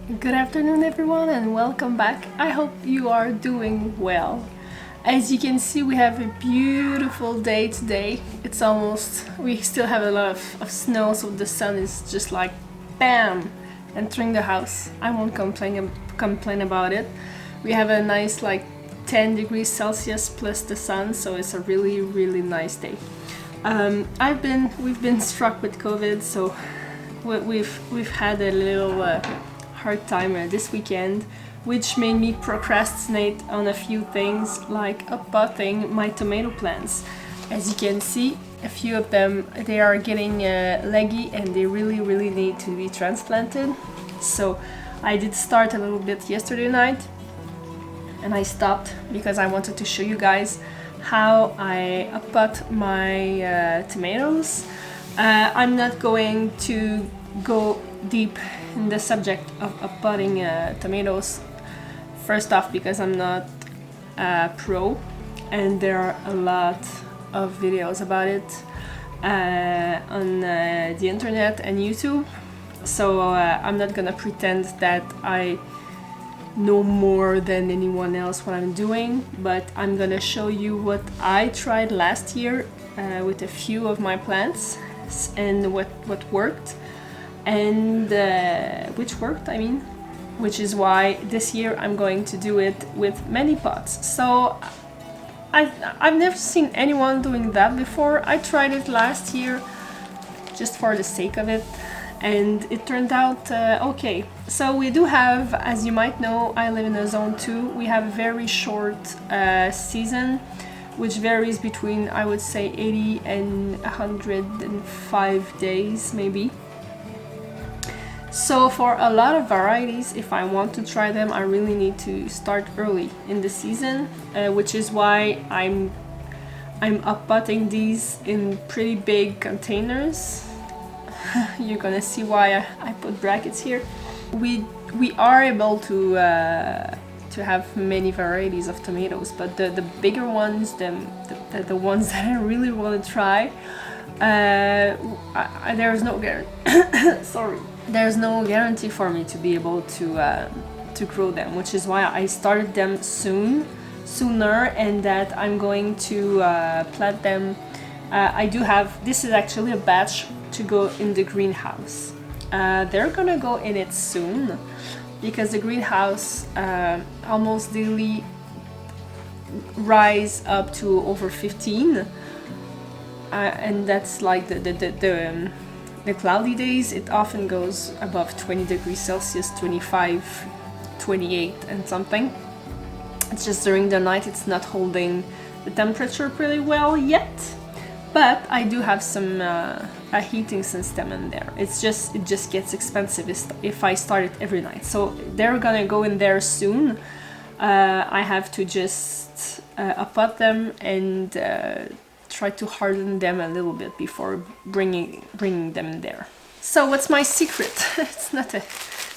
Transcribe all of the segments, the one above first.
Good afternoon everyone and welcome back. I hope you are doing well. As you can see, we have a beautiful day today. We still have a lot of snow, so the sun is just like bam, entering the house. I won't complain about it. We have a nice like 10 degrees Celsius plus the sun, so it's a really nice day. We've been struck with COVID, so we've had a little hard time this weekend, which made me procrastinate on a few things like uppotting my tomato plants. As you can see, a few of them, they are getting leggy and they really need to be transplanted. So I did start a little bit yesterday night and I stopped because I wanted to show you guys how I uppot my tomatoes. I'm not going to go deep in the subject of uppotting tomatoes. First off, because I'm not a pro and there are a lot of videos about it on the internet and YouTube, so I'm not gonna pretend that I know more than anyone else what I'm doing, but I'm gonna show you what I tried last year with a few of my plants and what worked and which is why this year I'm going to do it with many pots. So I've never seen anyone doing that before. I tried it last year just for the sake of it and it turned out okay. So we do have, as you might know, I live in a zone 2. We have a very short season, which varies between, I would say, 80 and 105 days maybe. So for a lot of varieties, if I want to try them, I really need to start early in the season, which is why I'm uppotting these in pretty big containers. You're gonna see why I put brackets here. We are able to have many varieties of tomatoes, but the bigger ones, the ones that I really want to try, there's no guarantee. Sorry. There's no guarantee for me to be able to grow them, which is why I started them sooner, and that I'm going to plant them. I do have, this is actually a batch to go in the greenhouse. They're gonna go in it soon because the greenhouse almost daily rise up to over 15, and that's like the cloudy days. It often goes above 20 degrees Celsius, 25, 28 and something. It's just during the night it's not holding the temperature pretty well yet, but I do have some a heating system in there. It just gets expensive if I start it every night. So they're gonna go in there soon. I have to just uppot them and try to harden them a little bit before bringing them in there. So what's my secret? It's not a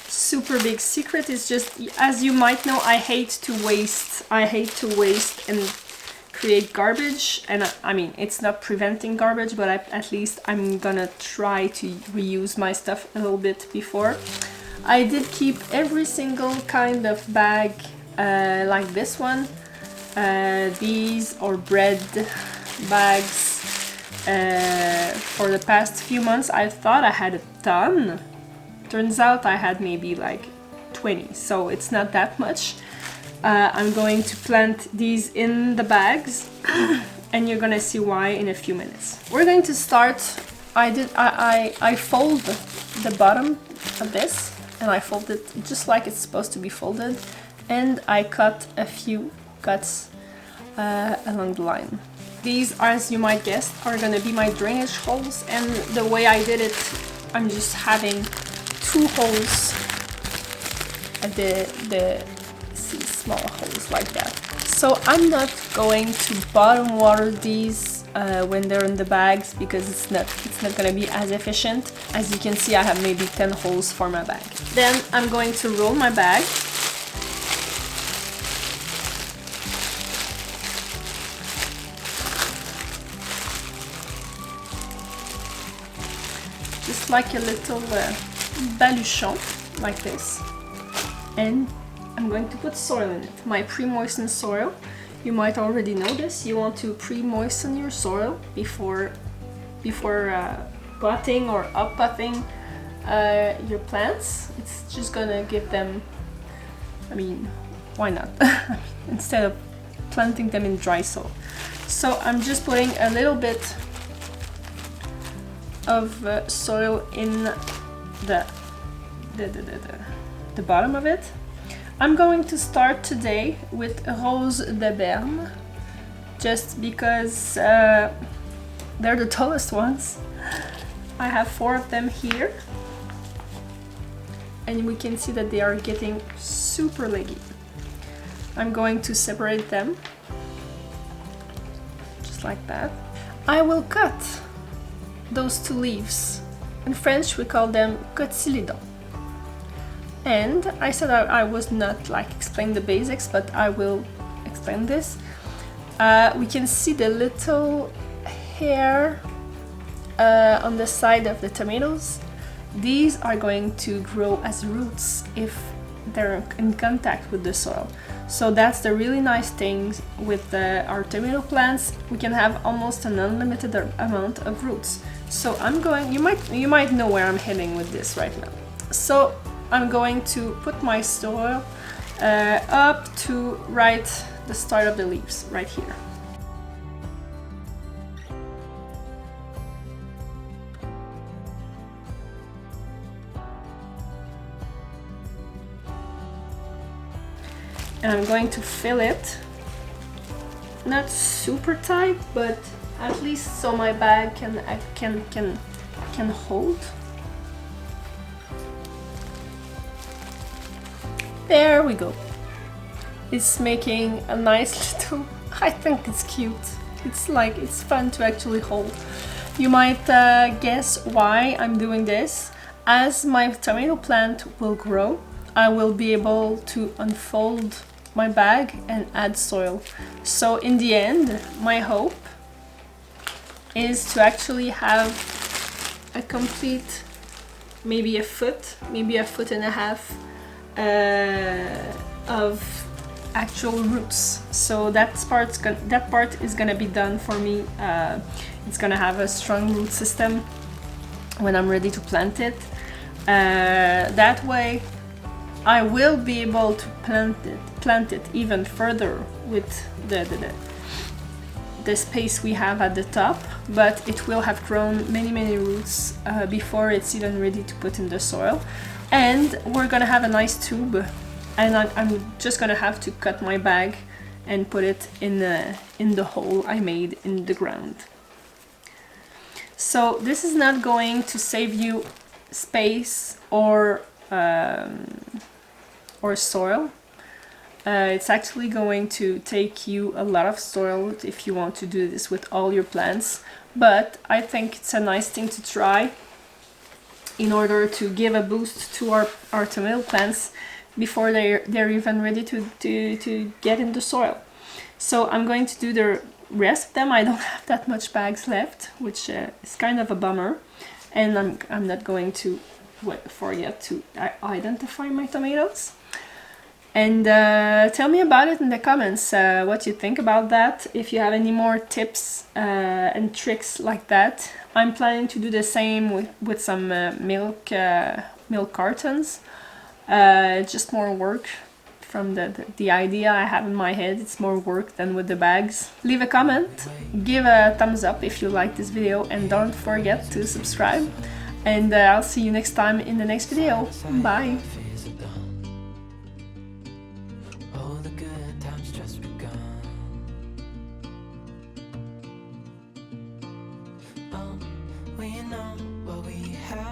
super big secret. It's just, as you might know, I hate to waste and create garbage. And I mean, it's not preventing garbage, but at least I'm gonna try to reuse my stuff a little bit before. I did keep every single kind of bag like this one. These or bread bags. For the past few months I thought I had a ton. Turns out I had maybe like 20, so it's not that much. I'm going to plant these in the bags and you're gonna see why in a few minutes. We're going to start. I fold the bottom of this, and I fold it just like it's supposed to be folded, and I cut a few cuts along the line. These, as you might guess, are gonna be my drainage holes, and the way I did it, I'm just having 2 holes at the small holes like that. So I'm not going to bottom water these when they're in the bags because it's not gonna be as efficient. As you can see, I have maybe 10 holes for my bag. Then I'm going to roll my bag. Just like a little baluchon, like this. and I'm going to put soil in it. My pre-moistened soil. You might already know this. You want to pre-moisten your soil before potting or up-potting your plants. It's just gonna give them, I mean, why not? Instead of planting them in dry soil. So I'm just putting a little bit of soil in the bottom of it. I'm going to start today with Rose de Berne, just because they're the tallest ones. I have 4 of them here, and we can see that they are getting super leggy. I'm going to separate them, just like that. I will cut those 2 leaves. In French we call them cotylédons. And I said I was not like explaining the basics, but I will explain this. We can see the little hair on the side of the tomatoes. These are going to grow as roots if they're in contact with the soil. So that's the really nice thing with our tomato plants. We can have almost an unlimited amount of roots. So I'm going, you might know where I'm heading with this right now. So I'm going to put my soil up to right the start of the leaves, right here. And I'm going to fill it, not super tight, but at least so my bag can hold. There we go. It's making a nice little, I think it's cute. It's fun to actually hold. You might guess why I'm doing this. As my tomato plant will grow, I will be able to unfold my bag and add soil. So in the end, my hope is to actually have a complete, maybe a foot and a half of actual roots. So that part is gonna be done for me. It's gonna have a strong root system when I'm ready to plant it. That way I will be able to plant it even further with the space we have at the top, but it will have grown many roots before it's even ready to put in the soil. And we're gonna have a nice tube, and I'm just gonna have to cut my bag and put it in the hole I made in the ground. So this is not going to save you space or soil. It's actually going to take you a lot of soil if you want to do this with all your plants, but I think it's a nice thing to try in order to give a boost to our tomato plants before they're even ready to get in the soil. So I'm going to do the rest of them. I don't have that much bags left, which is kind of a bummer, and I'm not going to forget to identify my tomatoes. And tell me about it in the comments, what you think about that, if you have any more tips and tricks like that. I'm planning to do the same with some milk cartons. Just more work from the idea I have in my head. It's more work than with the bags. Leave a comment, give a thumbs up if you like this video, and don't forget to subscribe. And I'll see you next time in the next video. Bye!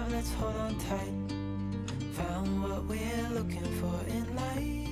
Let's hold on tight. Found what we're looking for in life.